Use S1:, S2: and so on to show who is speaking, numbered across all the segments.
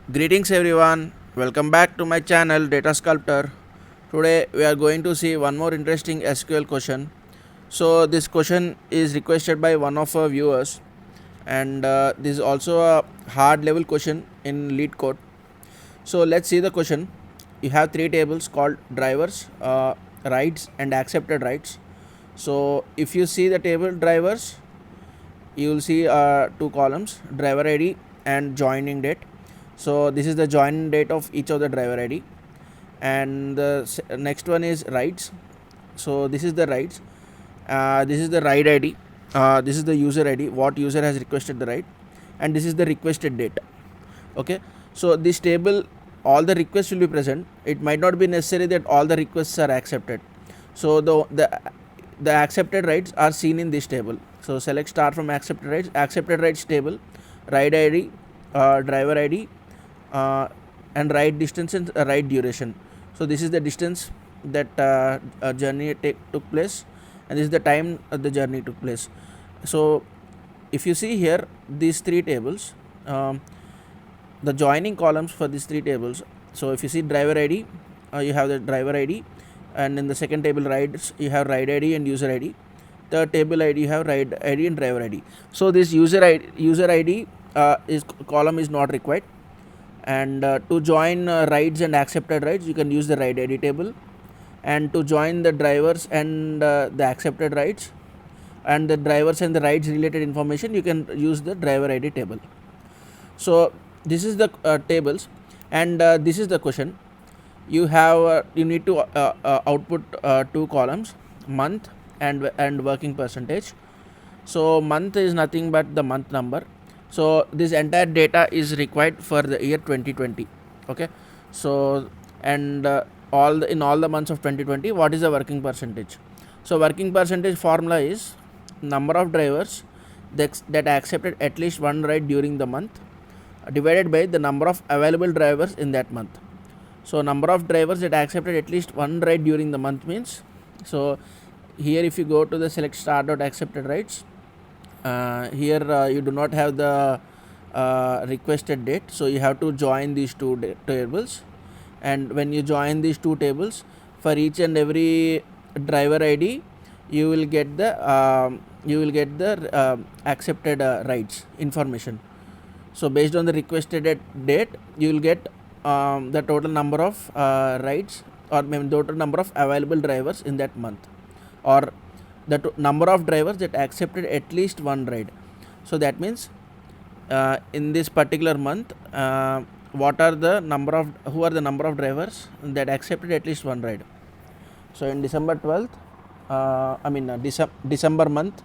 S1: Greetings everyone, welcome back to my channel Data Sculptor. Today we are going to see one more interesting SQL question. So this question is requested by one of our viewers, and this is also a hard level question in Leetcode. So let's see the question. You have three tables called drivers, rights and accepted rights. So if you see the table drivers, you will see two columns, driver ID and joining date. So this is the join date of each of the driver ID, and the next one is rights. So this is the rights, this is the ride ID, this is the user ID, what user has requested the ride, and this is the requested date. Okay, so this table, all the requests will be present. It might not be necessary that all the requests are accepted. So the accepted rights are seen in this table. So select star from accepted rights table, ride ID, driver ID, and ride distance and ride duration. So this is the distance that journey took place, and this is the time the journey took place. So if you see here these three tables, the joining columns for these three tables. So if you see driver ID, you have the driver ID, and in the second table rides you have ride ID and user ID. Third table ID you have ride ID and driver ID. So this user ID is column is not required, and to join rides and accepted rides you can use the ride ID table, and to join the drivers and the accepted rides and the drivers and the rides related information you can use the driver ID table. So this is the tables, and this is the question. You have you need to output two columns, month and working percentage. So month is nothing but the month number. So this entire data is required for the year 2020. Okay, so and in all the months of 2020, what is the working percentage? So working percentage formula is number of drivers that accepted at least one ride during the month divided by the number of available drivers in that month. So number of drivers that accepted at least one ride during the month means, so here if you go to the select star dot accepted rights, here you do not have the requested date, so you have to join these two tables. And when you join these two tables, for each and every driver ID you will get the accepted rights information. So based on the requested date you will get the total number of rides, or maybe the total number of available drivers in that month, or the number of drivers that accepted at least one ride. So that means in this particular month, who are the number of drivers that accepted at least one ride. So in December 12th, December month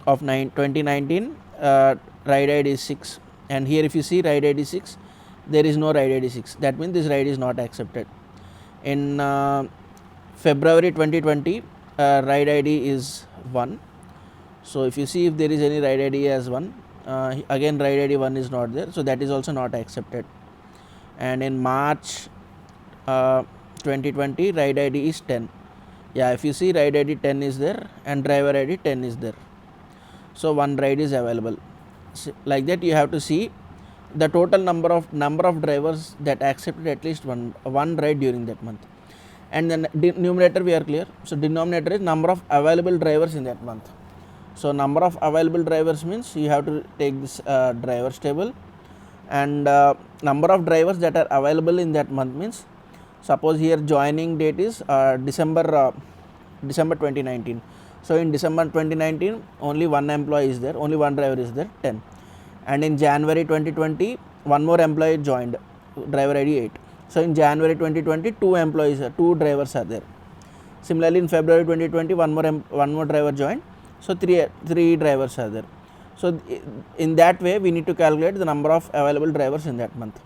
S1: of 2019, ride ID is 6, and here if you see ride ID 6, there is no ride ID 6. That means this ride is not accepted. In February 2020, ride ID is 1. So if you see if there is any ride ID as 1, again ride ID 1 is not there, so that is also not accepted. And in March 2020, ride ID is 10. Yeah, if you see ride ID 10 is there and driver ID 10 is there, so one ride is available. So like that you have to see the total number of drivers that accepted at least one ride during that month. And then numerator we are clear. So denominator is number of available drivers in that month. So number of available drivers means you have to take this drivers table, and number of drivers that are available in that month means, suppose here joining date is December 2019. So in December 2019 only one employee is there, only one driver is there, 10. And in January 2020 one more employee joined, driver ID 8. So in January 2020 two drivers are there. Similarly in February 2020 one more driver joined, so three drivers are there. So in that way we need to calculate the number of available drivers in that month.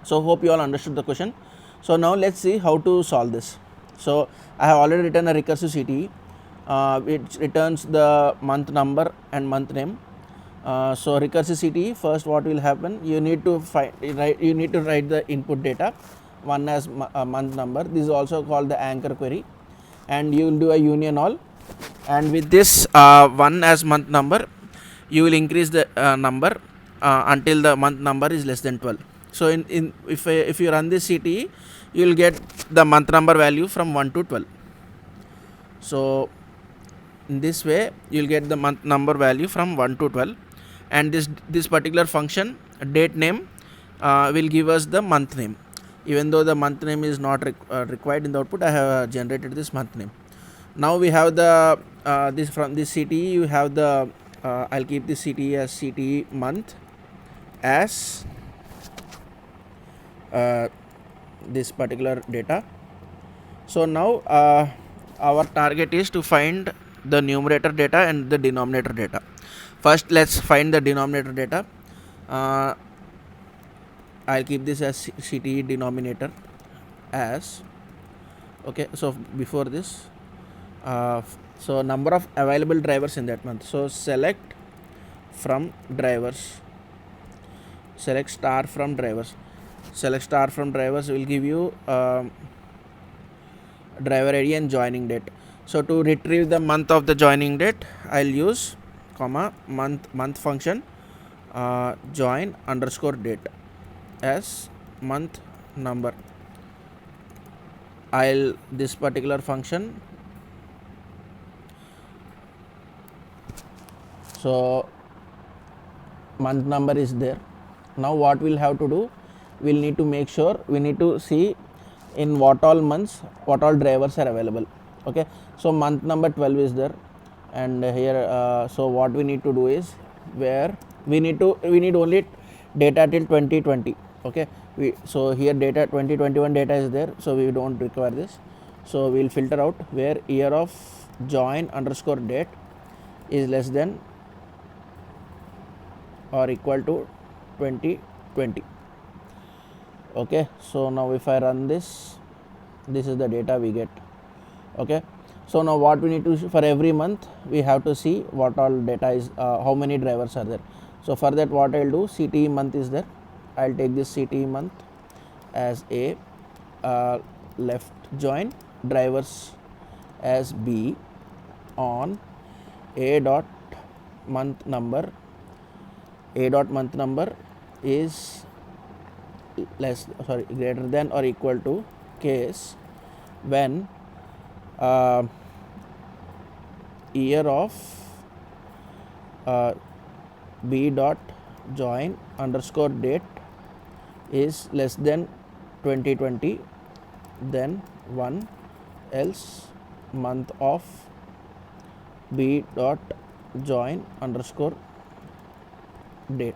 S1: So hope you all understood the question. So now let's see how to solve this. So I have already written a recursive CTE which returns the month number and month name. So recursive CTE, first what will happen, you need to write the input data, one as month number. This is also called the anchor query, and you will do a union all, and with this one as month number you will increase the number until the month number is less than 12. So if you run this CTE, you will get the month number value from 1 to 12. So in this way you will get the month number value from 1 to 12, and this particular function date name will give us the month name. Even though the month name is not required in the output, I have generated this month name. Now we have the this from this CTE you have the I'll keep this CTE as CTE month as this particular data. So now our target is to find the numerator data and the denominator data. First let's find the denominator data. I'll keep this as CTE denominator as, okay. So before this so number of available drivers in that month, so select from drivers, select star from drivers. Select star from drivers will give you driver ID and joining date. So to retrieve the month of the joining date, I'll use comma month function join underscore date as month number. This particular function, so month number is there. Now what we'll have to do, we'll need to make sure, we need to see in what all months what all drivers are available. Okay, so month number 12 is there, and here so what we need to do is, where we need only data till 2020. Okay, so here data 2021 data is there, so we don't require this. So we'll filter out where year of join underscore date is less than or equal to 2020. Okay, so now if I run this, this is the data we get. Okay, so now what we need to, for every month we have to see what all data is, how many drivers are there. So for that what I'll do, CTE month is there, I'll take this CTE month as A, left join drivers as B on A dot month number. A dot month number is greater than or equal to case when year of B dot join underscore date is less than 2020, then 1, else month of B dot join underscore date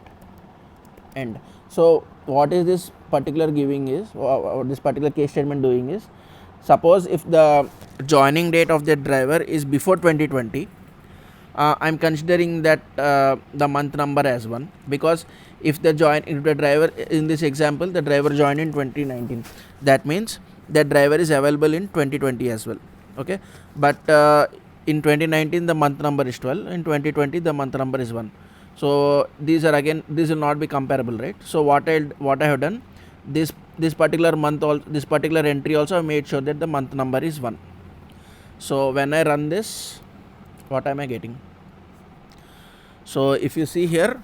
S1: end. So what is this particular giving is, this particular case statement doing is, suppose if the joining date of the driver is before 2020, I'm considering that the month number as 1, because if the driver, in this example the driver joined in 2019, that means that driver is available in 2020 as well. Okay, but in 2019 the month number is 12, in 2020 the month number is 1. So these will not be comparable, right? So what I have done, this particular month, this particular entry also I made sure that the month number is 1. So when I run this, what am I getting? So if you see here,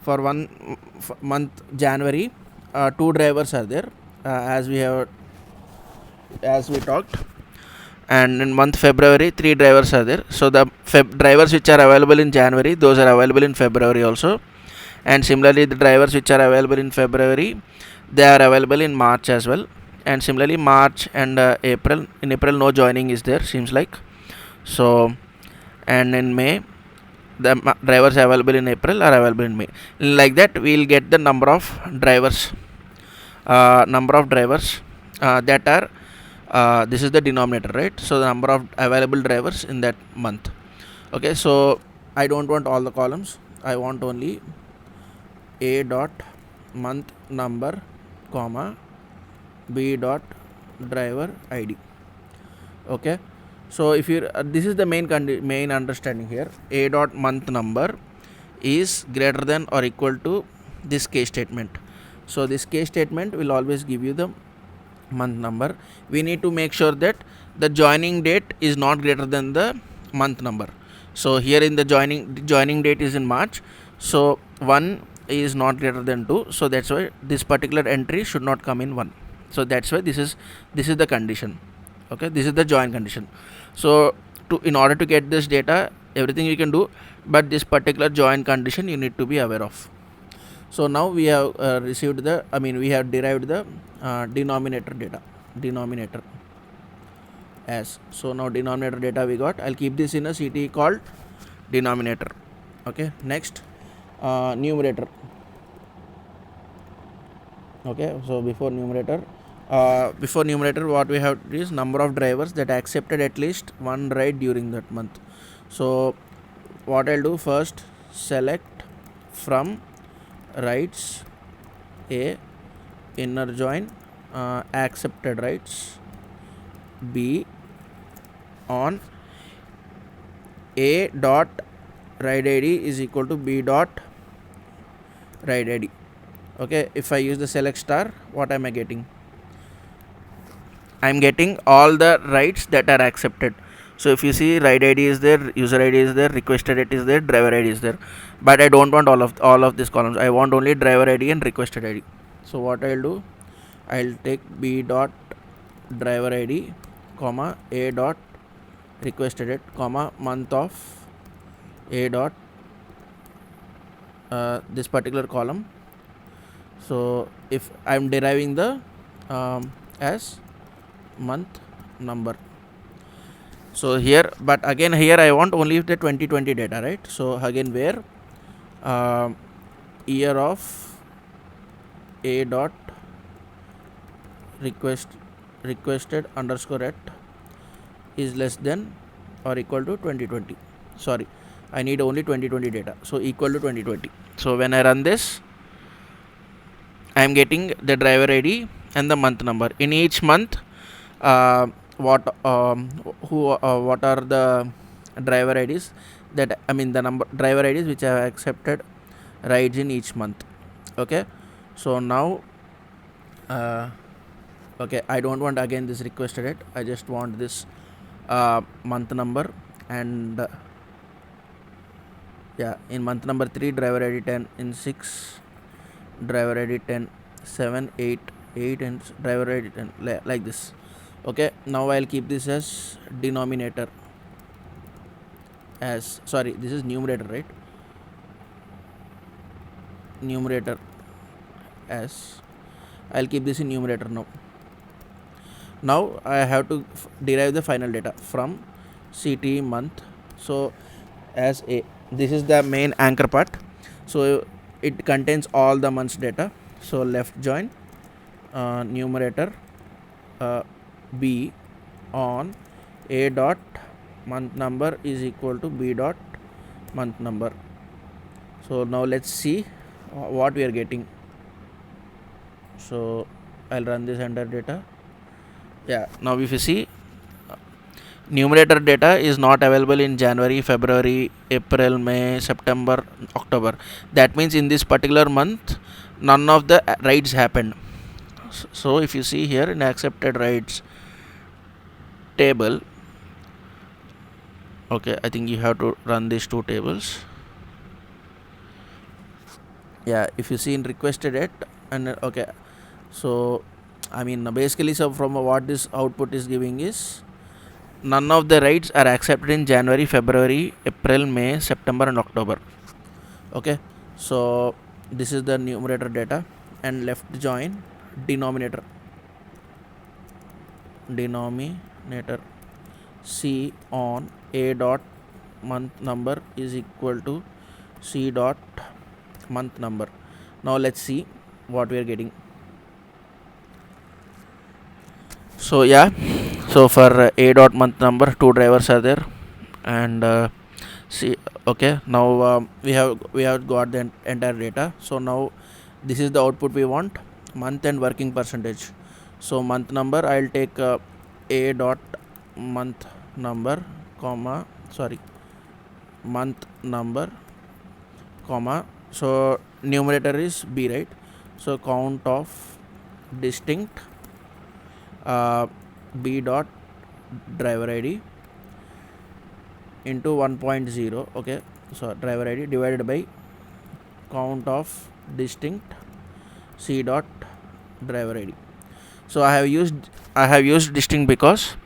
S1: for one month January, 2 drivers are there, as we talked, and in month February 3 drivers are there. So the drivers which are available in January, those are available in February also, and similarly the drivers which are available in February, they are available in March as well. And similarly March and April, in April no joining is there, seems like. So and in May, the drivers available in April are available in May. Like that we will get the number of drivers that are this is the denominator, right? So the number of available drivers in that month. Okay, so I don't want all the columns, I want only A dot month number comma B dot driver ID. Okay, so if you this is the main understanding here. A dot month number is greater than or equal to this case statement. So this case statement will always give you the month number. We need to make sure that the joining date is not greater than the month number. So here in the joining date is in March, so 1 is not greater than 2, so that's why this particular entry should not come in 1. So that's why this is the condition. Okay, this is the join condition. So in order to get this data, everything you can do, but this particular join condition you need to be aware of. So now we have we have derived the denominator as. So now denominator data we got. I'll keep this in a CTE called denominator. Okay, next numerator. Okay, so before numerator what we have is number of drivers that accepted at least one ride during that month. So what I'll do, first select from rides A, inner join accepted rides B on A dot ride ID is equal to B dot ride ID. Okay, if I use the select star, what am I getting? I'm getting all the rides that are accepted. So if you see, ride ID is there, user ID is there, requested ID is there, driver ID is there, but I don't want all of these columns. I want only driver ID and requested ID. So what I'll do, I'll take B dot driver ID comma A dot requested it comma month of A dot this particular column. So if I'm deriving the as month number, so here, but again here I want only the 2020 data, right? So again, where year of A dot requested underscore at is less than or equal to 2020. Sorry, I need only 2020 data, so equal to 2020. So when I run this, I am getting the driver ID and the month number. In each month, what are the driver IDs that the number driver IDs which I have accepted rides in each month. Okay, so now okay, I don't want again this requested it. I just want this month number, and yeah, in month number 3 driver ID 10, in 6 driver ID 10, 7, 8 and driver ID 10, like this. Okay, now I'll keep this as denominator as, sorry, this is numerator, right? Numerator as, I'll keep this in numerator now. Now I have to derive the final data from CTE month. So as A, this is the main anchor part, so it contains all the months data. So left join numerator B on A dot month number is equal to B dot month number. So now let's see what we are getting. So I'll run this under data. Yeah, now if you see, numerator data is not available in January, February, April, May, September, October. That means in this particular month none of the rides happened. So if you see here in accepted rides table, okay, I think you have to run these two tables. Yeah, if you see in requested it, and okay, so basically, so from what this output is giving is none of the rides are accepted in January, February, April, May, September and October. Okay, so this is the numerator data, and left join denominator C on A dot month number is equal to C dot month number. Now let's see what we are getting. So yeah, so for A dot month number, 2 drivers are there, and see, okay, now we have got the entire data. So now this is the output we want, month and working percentage. So month number, I'll take A dot month number comma, sorry, month number comma, so numerator is B, right? So count of distinct B dot driver ID into 1.0. okay, so driver ID divided by count of distinct c dot driver id. So I have used distinct because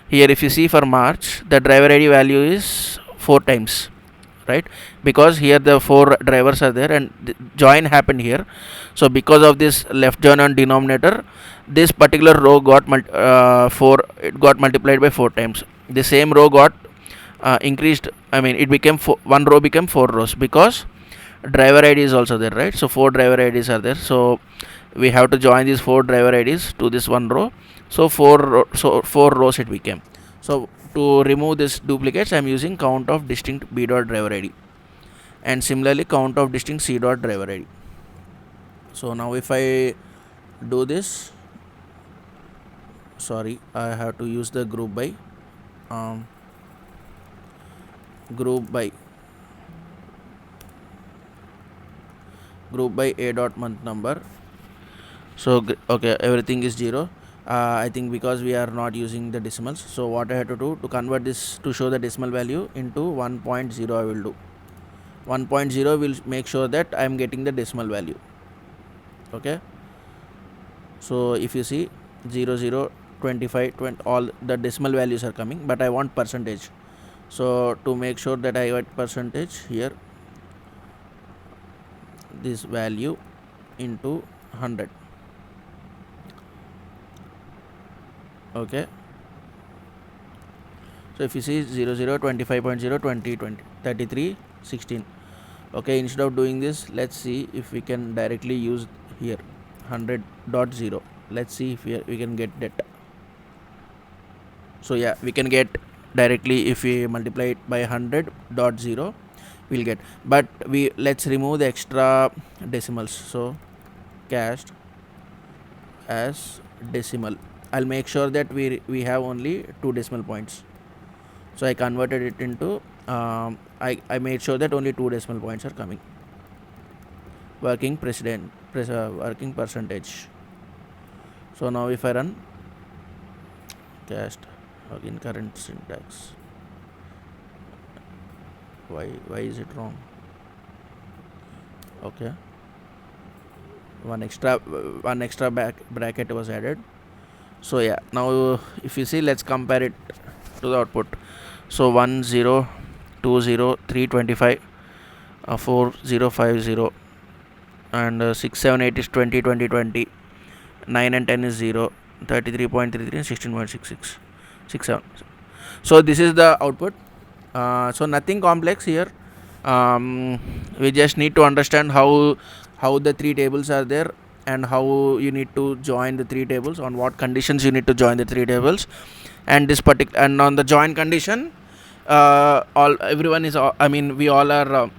S1: here if you see for March, the driver id value is 4 times, right? Because here the 4 drivers are there and the join happened here. So because of this left join on denominator, this particular row got it got multiplied by 4 times. The same row got increased, I mean it became one row became 4 rows because driver id is also there, right? So 4 driver ids are there, so we have to join these 4 driver ids to this one row. So 4 rows it became. So to remove this duplicates, I am using count of distinct b dot driver id, and similarly count of distinct c dot driver id. So now if I do this, sorry, I have to use the group by a dot month number. So okay, everything is 0. I think because we are not using the decimals. So what I have to do to convert this to show the decimal value into 1.0, I will do 1.0 will make sure that I am getting the decimal value. Okay, so if you see 0, 0, 25, 20, all the decimal values are coming, but I want percentage. So to make sure that I get percentage, here this value into 100. Okay, so if you see 0, 0, 25.0, 20, 20, 33, 16. Okay, instead of doing this, let's see if we can directly use here 100.0. let's see if we can get that. So yeah, we can get directly if we multiply it by 100.0, we'll get, but let's remove the extra decimals. So cast as decimal, I'll make sure that we have only 2 decimal points. So I converted it into I made sure that only 2 decimal points are coming. Working percentage. So now if I run cast again, current syntax, why is it wrong? Okay, one extra bracket was added. So yeah, now if you see, let's compare it to the output. So 1, 0, 2, 0, 3, 25, 4, 0, 5, 0, and 6, 7, 8 is 20, 20, 20, 9 and 10 is 0, 33.33 and 16.66, 6, 7. So this is the output. So nothing complex here. We just need to understand how the 3 tables are there, and how you need to join the 3 tables, on what conditions you need to join the 3 tables, and this particular, and on the join condition, everyone is, I mean we all are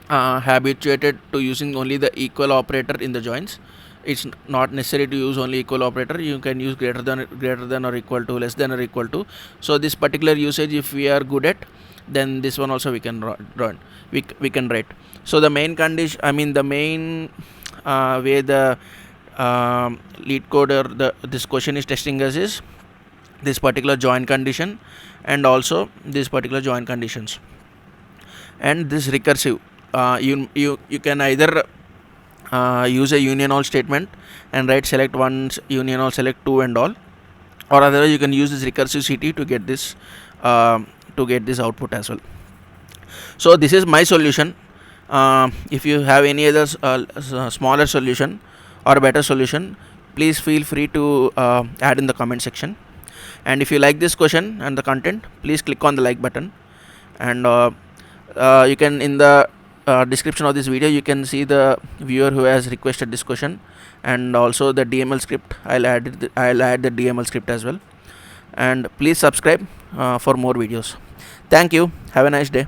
S1: habituated to using only the equal operator in the joins. It's not necessary to use only equal operator. You can use greater than or equal to, less than or equal to. So this particular usage, if we are good at, then this one also we can run. We can write. So the main condition, I mean the main way the Leetcode or this question is testing us is this particular join condition, and also this particular join conditions, and this recursive. You can either use a union all statement and write select one, union all, select 2 and all, or otherwise you can use this recursive CTE to get this output as well. So this is my solution. If you have any other smaller solution or better solution, please feel free to add in the comment section. And if you like this question and the content, please click on the like button, and you can, in the description of this video, you can see the viewer who has requested this question, and also the DML script. I'll add the DML script as well. And please subscribe for more videos. Thank you. Have a nice day.